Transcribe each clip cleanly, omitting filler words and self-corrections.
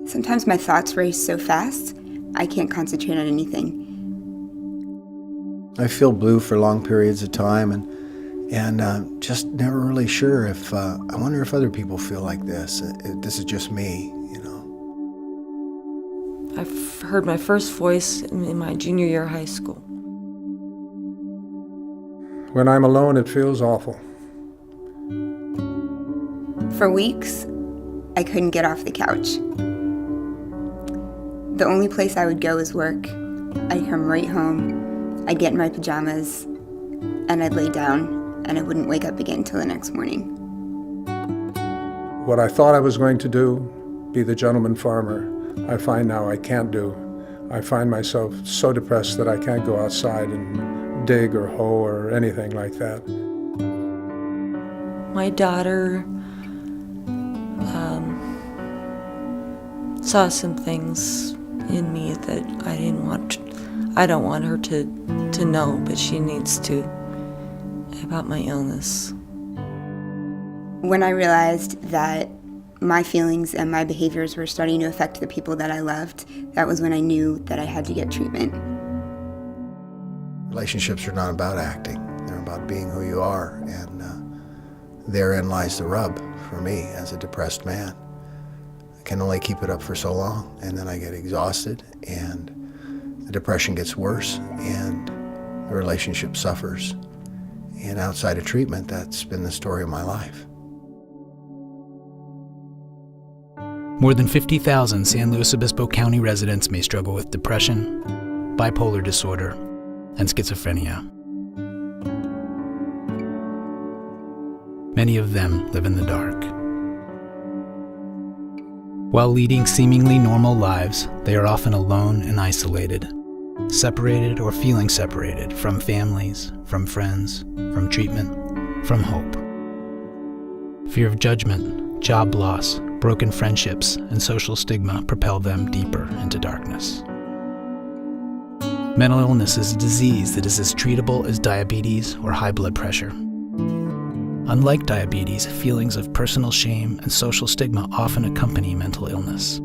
Sometimes my thoughts race so fast, I can't concentrate on anything. I feel blue for long periods of time and just never really sure if, I wonder if other people feel like this. This is just me, you know. I've heard my first voice in my junior year of high school. When I'm alone, it feels awful. For weeks, I couldn't get off the couch. The only place I would go is work. I'd come right home, I'd get in my pajamas, and I'd lay down, and I wouldn't wake up again until the next morning. What I thought I was going to do, be the gentleman farmer, I find now I can't do. I find myself so depressed that I can't go outside and dig or hoe or anything like that. My daughter saw some things in me that I don't want her to know, but she needs to, about my illness. When I realized that my feelings and my behaviors were starting to affect the people that I loved, that was when I knew that I had to get treatment. Relationships are not about acting. They're about being who you are, and therein lies the rub for me as a depressed man. I can only keep it up for so long, and then I get exhausted, and the depression gets worse, and the relationship suffers. And outside of treatment, that's been the story of my life. More than 50,000 San Luis Obispo County residents may struggle with depression, bipolar disorder, and schizophrenia. Many of them live in the dark. While leading seemingly normal lives, they are often alone and isolated, separated or feeling separated from families, from friends, from treatment, from hope. Fear of judgment, job loss, broken friendships, and social stigma propel them deeper into darkness. Mental illness is a disease that is as treatable as diabetes or high blood pressure. Unlike diabetes, feelings of personal shame and social stigma often accompany mental illness.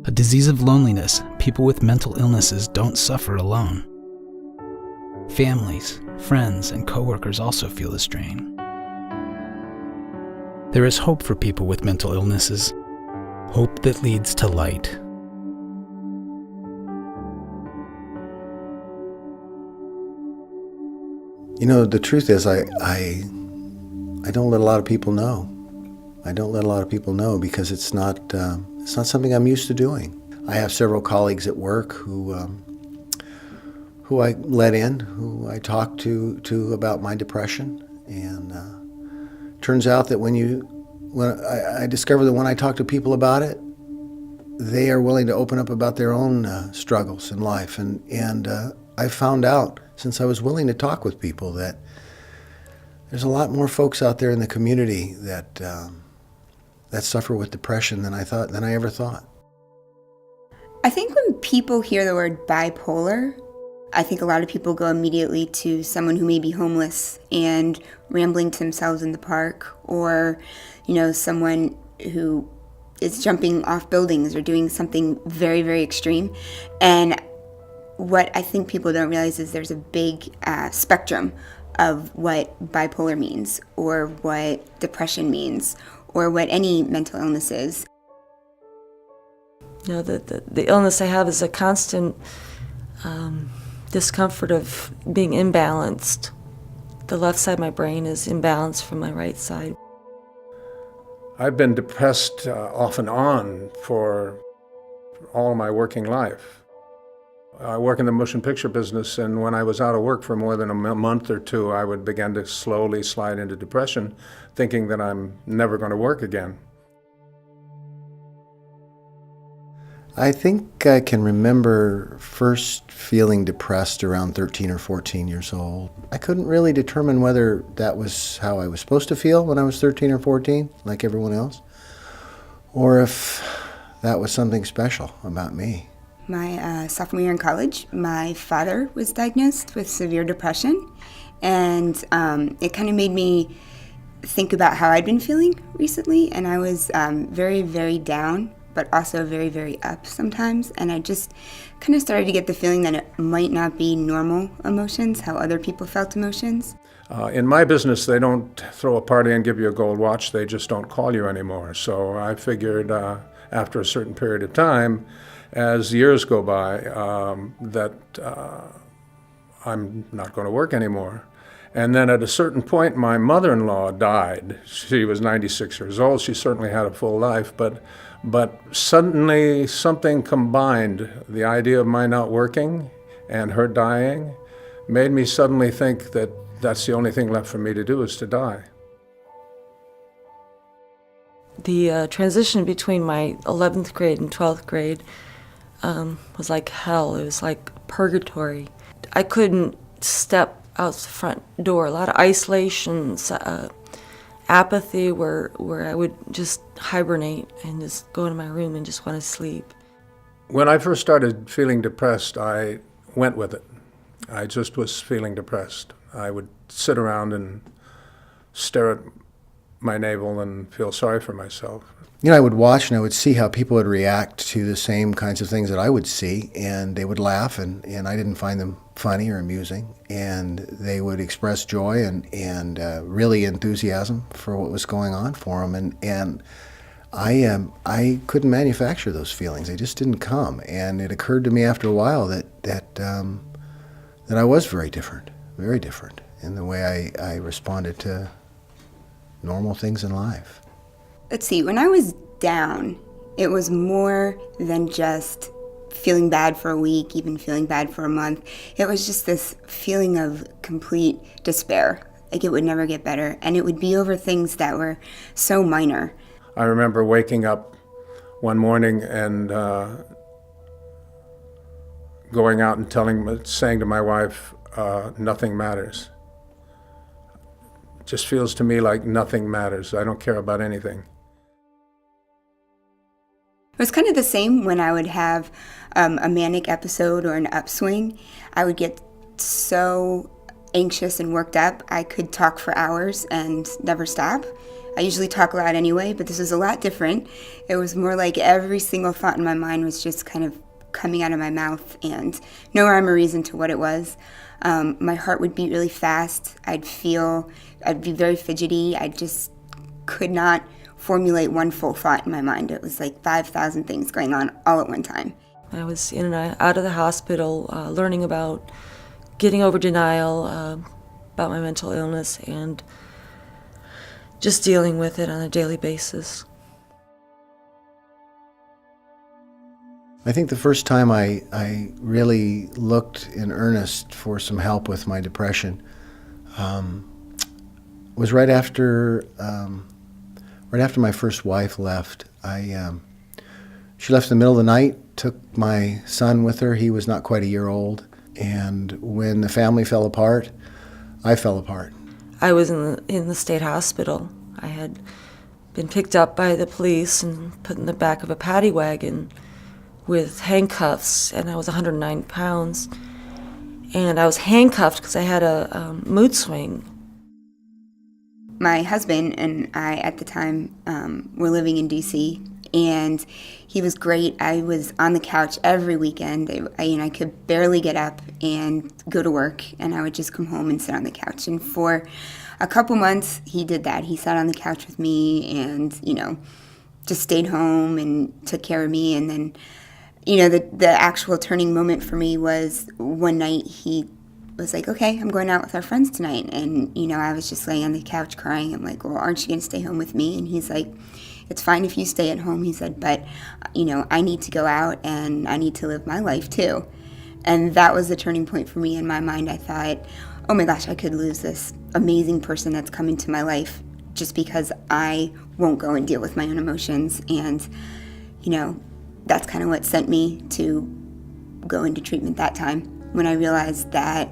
A disease of loneliness, people with mental illnesses don't suffer alone. Families, friends, and coworkers also feel the strain. There is hope for people with mental illnesses, hope that leads to light. You know, the truth is I don't let a lot of people know. I don't let a lot of people know because it's not something I'm used to doing. I have several colleagues at work who I let in, who I talk to about my depression, and turns out that when I discover that when I talk to people about it, they are willing to open up about their own struggles in life, and I found out since I was willing to talk with people that there's a lot more folks out there in the community that suffer with depression than I ever thought. I think when people hear the word bipolar, I think a lot of people go immediately to someone who may be homeless and rambling to themselves in the park, or, someone who is jumping off buildings or doing something very, very extreme. And what I think people don't realize is there's a big spectrum of what bipolar means, or what depression means, or what any mental illness is. The illness I have is a constant discomfort of being imbalanced. The left side of my brain is imbalanced from my right side. I've been depressed off and on for all of my working life. I work in the motion picture business, and when I was out of work for more than a month or two, I would begin to slowly slide into depression, thinking that I'm never going to work again. I think I can remember first feeling depressed around 13 or 14 years old. I couldn't really determine whether that was how I was supposed to feel when I was 13 or 14, like everyone else, or if that was something special about me. My sophomore year in college, my father was diagnosed with severe depression, and it kind of made me think about how I'd been feeling recently, and I was very, very down but also very, very up sometimes. And I just kind of started to get the feeling that it might not be normal emotions, how other people felt emotions. In my business, they don't throw a party and give you a gold watch. They just don't call you anymore. So I figured after a certain period of time, as years go by, that I'm not going to work anymore. And then at a certain point, my mother-in-law died. She was 96 years old. She certainly had a full life, but suddenly something combined, the idea of my not working and her dying, made me suddenly think that that's the only thing left for me to do is to die. The transition between my 11th grade and 12th grade was like hell. It was like purgatory. I couldn't step out the front door. A lot of isolation, apathy, where I would just hibernate and just go into my room and just want to sleep. When I first started feeling depressed, I went with it. I just was feeling depressed. I would sit around and stare at my navel and feel sorry for myself. You know, I would watch and I would see how people would react to the same kinds of things that I would see, and they would laugh, and I didn't find them funny or amusing, and they would express joy and really enthusiasm for what was going on for them, and I couldn't manufacture those feelings. They just didn't come, and it occurred to me after a while that I was very different in the way I responded to normal things in life. Let's see, when I was down, it was more than just feeling bad for a week, even feeling bad for a month. It was just this feeling of complete despair, like it would never get better. And it would be over things that were so minor. I remember waking up one morning and going out and saying to my wife, nothing matters. It just feels to me like nothing matters. I don't care about anything. It was kind of the same when I would have a manic episode or an upswing. I would get so anxious and worked up, I could talk for hours and never stop. I usually talk a lot anyway, but this was a lot different. It was more like every single thought in my mind was just kind of coming out of my mouth and no rhyme or reason to what it was. My heart would beat really fast. I'd be very fidgety. I just could not formulate one full thought in my mind. It was like 5,000 things going on all at one time. I was in and out of the hospital, learning about getting over denial, about my mental illness, and just dealing with it on a daily basis. I think the first time I really looked in earnest for some help with my depression was right after my first wife left. She left in the middle of the night, took my son with her. He was not quite a year old. And when the family fell apart, I fell apart. I was in the state hospital. I had been picked up by the police and put in the back of a paddy wagon with handcuffs, and I was 109 pounds. And I was handcuffed because I had a mood swing. My husband and I, at the time, were living in D.C., and he was great. I was on the couch every weekend. I could barely get up and go to work, and I would just come home and sit on the couch. And for a couple months, he did that. He sat on the couch with me and, just stayed home and took care of me. And then, the actual turning moment for me was one night he was like, okay, I'm going out with our friends tonight. And, I was just laying on the couch crying. I'm like, well, aren't you going to stay home with me? And he's like, it's fine if you stay at home. He said, but, I need to go out and I need to live my life too. And that was the turning point for me in my mind. I thought, oh my gosh, I could lose this amazing person that's come into my life just because I won't go and deal with my own emotions. And, that's kind of what sent me to go into treatment that time, when I realized that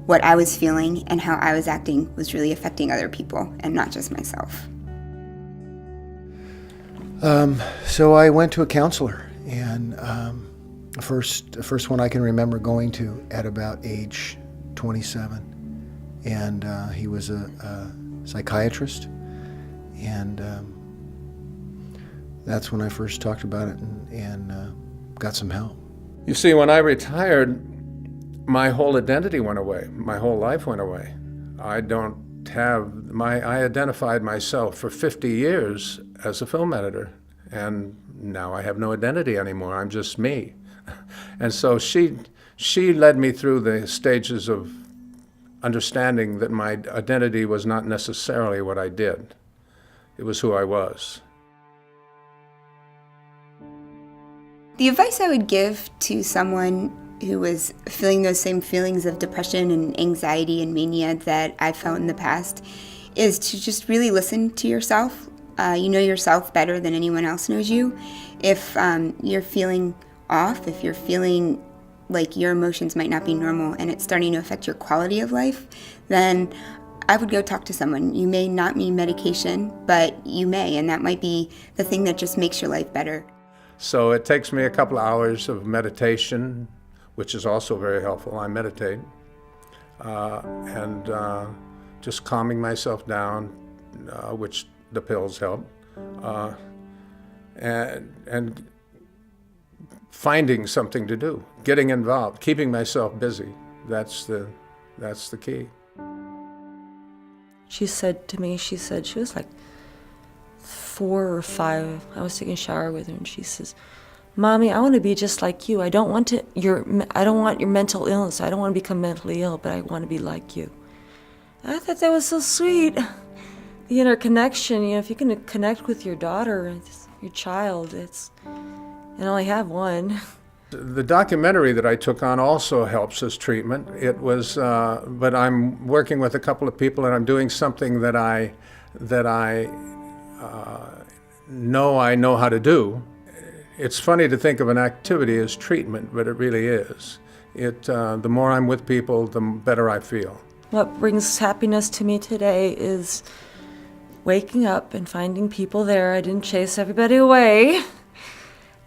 what I was feeling and how I was acting was really affecting other people and not just myself. So I went to a counselor, and the first one I can remember going to at about age 27, and he was a psychiatrist, and that's when I first talked about it and got some help. You see, when I retired, my whole identity went away. My whole life went away. I identified myself for 50 years as a film editor, and now I have no identity anymore. I'm just me. And so she led me through the stages of understanding that my identity was not necessarily what I did. It was who I was. The advice I would give to someone who was feeling those same feelings of depression and anxiety and mania that I felt in the past is to just really listen to yourself. You know yourself better than anyone else knows you. If you're feeling off, if you're feeling like your emotions might not be normal and it's starting to affect your quality of life, then I would go talk to someone. You may not need medication, but you may, and that might be the thing that just makes your life better. So it takes me a couple of hours of meditation, which is also very helpful. I meditate, and just calming myself down, which the pills help, and finding something to do, getting involved, keeping myself busy. That's the key. She said to me, she was like 4 or 5. I was taking a shower with her, and she says, "Mommy, I want to be just like you. I don't want your mental illness. I don't want to become mentally ill, but I want to be like you." And I thought that was so sweet. The interconnection, if you can connect with your daughter, your child, and I only have one. The documentary that I took on also helps as treatment. It was, but I'm working with a couple of people, and I'm doing something that I know how to do. It's funny to think of an activity as treatment, but it really is. The more I'm with people, the better I feel. What brings happiness to me today is waking up and finding people there. I didn't chase everybody away.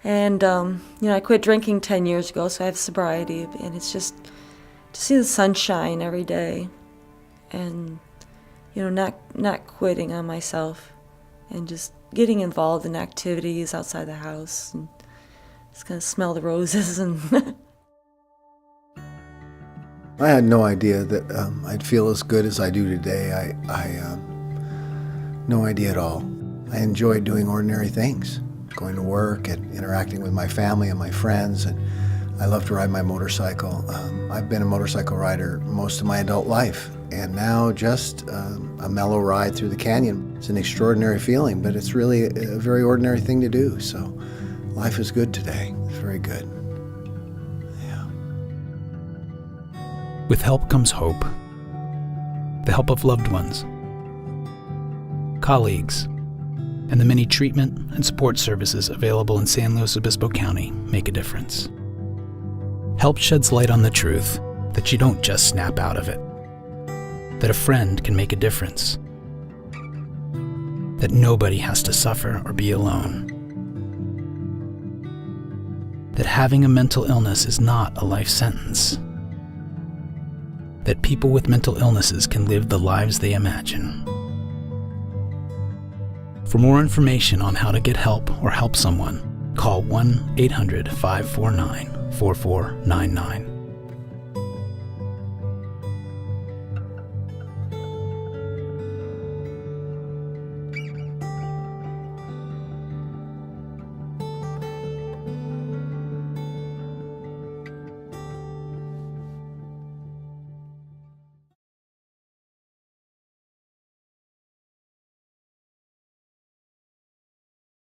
And, I quit drinking 10 years ago, so I have sobriety. And it's just to see the sunshine every day and, not quitting on myself and just getting involved in activities outside the house and just kind of smell the roses. And I had no idea that I'd feel as good as I do today. No idea at all. I enjoyed doing ordinary things, going to work and interacting with my family and my friends, and I love to ride my motorcycle. I've been a motorcycle rider most of my adult life, and now just a mellow ride through the canyon. It's an extraordinary feeling, but it's really a very ordinary thing to do, so life is good today. It's very good. Yeah. With help comes hope. The help of loved ones, colleagues, and the many treatment and support services available in San Luis Obispo County make a difference. Help sheds light on the truth that you don't just snap out of it, that a friend can make a difference, that nobody has to suffer or be alone, that having a mental illness is not a life sentence, that people with mental illnesses can live the lives they imagine. For more information on how to get help or help someone, call 1-800-549-4499.